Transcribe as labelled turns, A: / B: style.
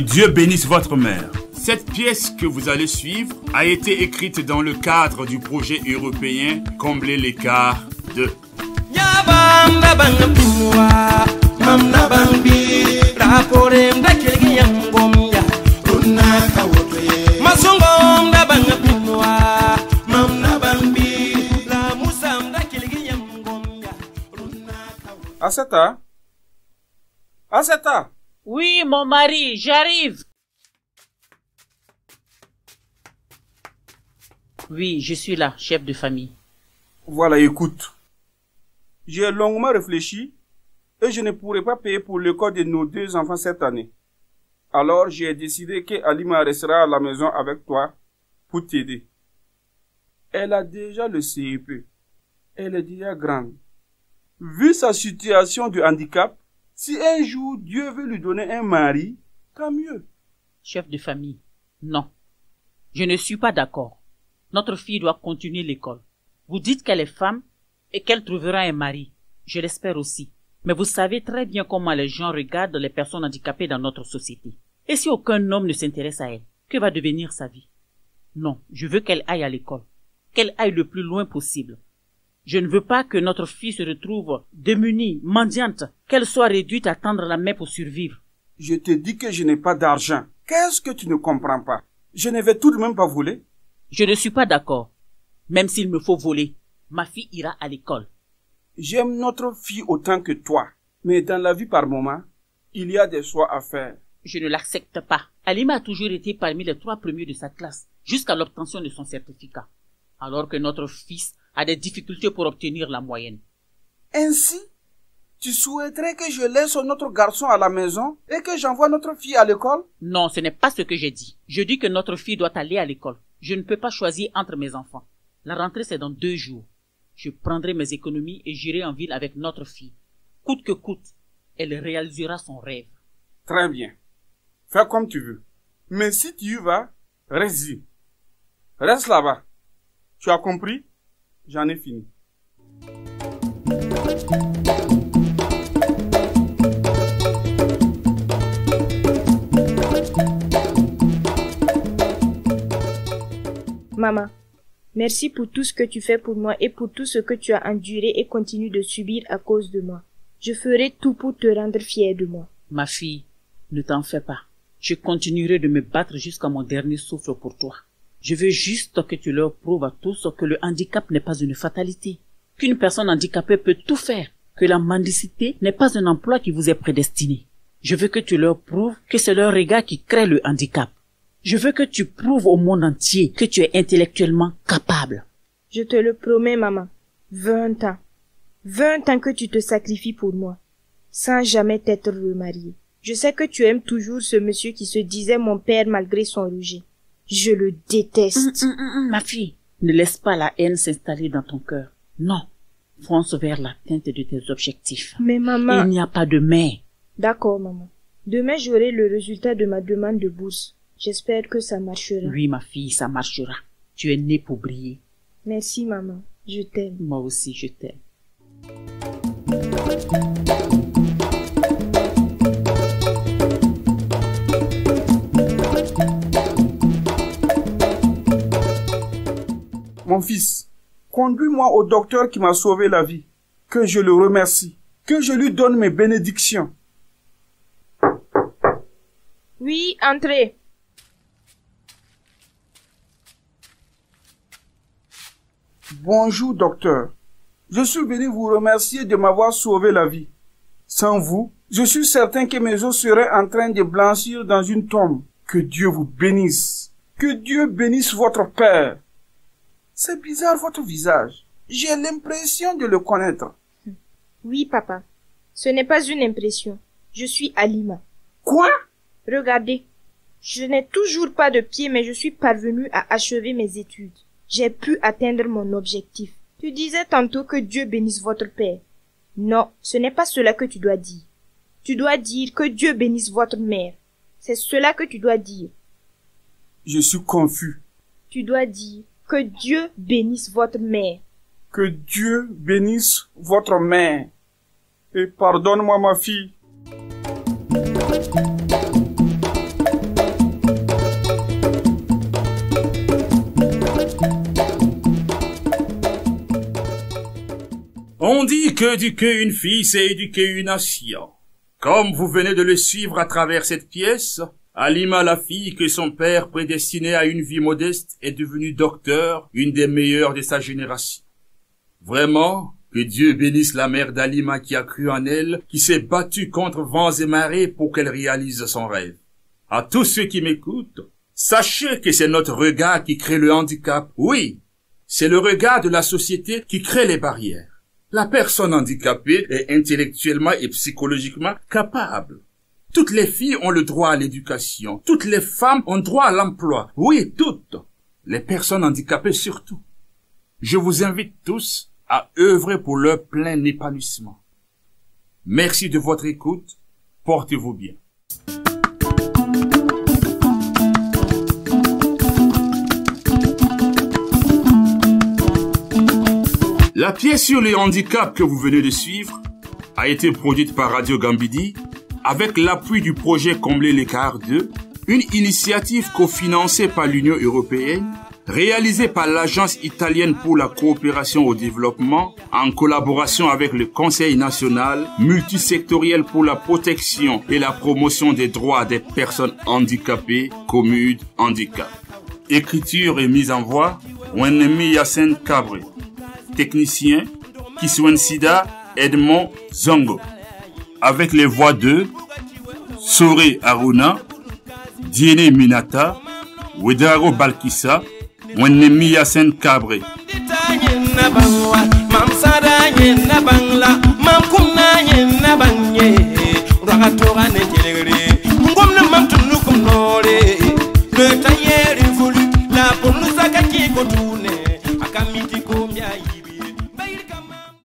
A: Dieu bénisse votre mère. Cette pièce que vous allez suivre a été écrite dans le cadre du projet européen Combler l'écart de...
B: Aseta? Aseta?
C: Oui, mon mari, j'arrive. Oui, je suis là, chef de famille.
B: Voilà, écoute. J'ai longuement réfléchi et je ne pourrai pas payer pour l'école de nos 2 enfants cette année. Alors, j'ai décidé que Alima restera à la maison avec toi pour t'aider. Elle a déjà le CEP. Elle est déjà grande. Vu sa situation de handicap, si un jour Dieu veut lui donner un mari, tant mieux.
C: Chef de famille, non. Je ne suis pas d'accord. Notre fille doit continuer l'école. Vous dites qu'elle est femme et qu'elle trouvera un mari. Je l'espère aussi. Mais vous savez très bien comment les gens regardent les personnes handicapées dans notre société. Et si aucun homme ne s'intéresse à elle, que va devenir sa vie? Non, je veux qu'elle aille à l'école. Qu'elle aille le plus loin possible. Je ne veux pas que notre fille se retrouve démunie, mendiante, qu'elle soit réduite à tendre la main pour survivre.
B: Je te dis que je n'ai pas d'argent. Qu'est-ce que tu ne comprends pas? Je ne vais tout de même pas voler.
C: Je ne suis pas d'accord. Même s'il me faut voler, ma fille ira à l'école.
B: J'aime notre fille autant que toi. Mais dans la vie par moment, il y a des choix à faire.
C: Je ne l'accepte pas. Alima a toujours été parmi les 3 premiers de sa classe, jusqu'à l'obtention de son certificat. Alors que notre fils a des difficultés pour obtenir la moyenne.
B: Ainsi, tu souhaiterais que je laisse notre garçon à la maison et que j'envoie notre fille à l'école?
C: Non, ce n'est pas ce que j'ai dit. Je dis que notre fille doit aller à l'école. Je ne peux pas choisir entre mes enfants. La rentrée, c'est dans 2 jours. Je prendrai mes économies et j'irai en ville avec notre fille. Coûte que coûte, elle réalisera son rêve.
B: Très bien. Fais comme tu veux. Mais si tu y vas, reste-y. Reste là-bas. Tu as compris? J'en ai fini.
D: Maman, merci pour tout ce que tu fais pour moi et pour tout ce que tu as enduré et continues de subir à cause de moi. Je ferai tout pour te rendre fière de moi.
C: Ma fille, ne t'en fais pas. Je continuerai de me battre jusqu'à mon dernier souffle pour toi. Je veux juste que tu leur prouves à tous que le handicap n'est pas une fatalité, qu'une personne handicapée peut tout faire, que la mendicité n'est pas un emploi qui vous est prédestiné. Je veux que tu leur prouves que c'est leur regard qui crée le handicap. Je veux que tu prouves au monde entier que tu es intellectuellement capable.
D: Je te le promets, maman. 20 ans. 20 ans que tu te sacrifies pour moi, sans jamais t'être remariée. Je sais que tu aimes toujours ce monsieur qui se disait mon père malgré son rejet. Je le déteste.
C: Ma fille, ne laisse pas la haine s'installer dans ton cœur. Non, fonce vers l'atteinte de tes objectifs.
D: Mais maman...
C: Il n'y a pas de mais.
D: D'accord, maman. Demain, j'aurai le résultat de ma demande de bourse. J'espère que ça marchera.
C: Oui, ma fille, ça marchera. Tu es née pour briller.
D: Merci, maman. Je t'aime.
C: Moi aussi, je t'aime.
B: Mon fils, conduis-moi au docteur qui m'a sauvé la vie. Que je le remercie. Que je lui donne mes bénédictions.
D: Oui, entrez.
B: Bonjour, docteur. Je suis venu vous remercier de m'avoir sauvé la vie. Sans vous, je suis certain que mes os seraient en train de blanchir dans une tombe. Que Dieu vous bénisse. Que Dieu bénisse votre père. C'est bizarre votre visage. J'ai l'impression de le connaître.
D: Oui, papa. Ce n'est pas une impression. Je suis Alima.
B: Quoi?
D: Regardez. Je n'ai toujours pas de pied, mais je suis parvenue à achever mes études. J'ai pu atteindre mon objectif. Tu disais tantôt que Dieu bénisse votre père. Non, ce n'est pas cela que tu dois dire. Tu dois dire que Dieu bénisse votre mère. C'est cela que tu dois dire.
B: Je suis confus.
D: Tu dois dire que Dieu bénisse votre mère.
B: Que Dieu bénisse votre mère. Et pardonne-moi, ma fille.
A: On dit qu'éduquer une fille, c'est éduquer une nation. Comme vous venez de le suivre à travers cette pièce, Halima, la fille que son père prédestinait à une vie modeste, est devenue docteur, une des meilleures de sa génération. Vraiment, que Dieu bénisse la mère d'Halima qui a cru en elle, qui s'est battue contre vents et marées pour qu'elle réalise son rêve. À tous ceux qui m'écoutent, sachez que c'est notre regard qui crée le handicap. Oui, c'est le regard de la société qui crée les barrières. La personne handicapée est intellectuellement et psychologiquement capable. Toutes les filles ont le droit à l'éducation. Toutes les femmes ont droit à l'emploi. Oui, toutes. Les personnes handicapées surtout. Je vous invite tous à œuvrer pour leur plein épanouissement. Merci de votre écoute. Portez-vous bien. La pièce sur les handicaps que vous venez de suivre a été produite par Radio Gambidi avec l'appui du projet Combler l'écart 2, une initiative cofinancée par l'Union européenne, réalisée par l'Agence italienne pour la coopération au développement en collaboration avec le Conseil national multisectoriel pour la protection et la promotion des droits des personnes handicapées, Commude Handicap. Écriture et mise en voix, Wenemi Yassen Cabré. Technicien, Kiswen Sida, Edmond Zongo. Avec les voix de Sore Aruna, Diene Minata, Wedaro Balkissa, Wenemi Yassen Cabré. Le tailleur évolue, la pour nous a qui continue, à Kamiti Kombia.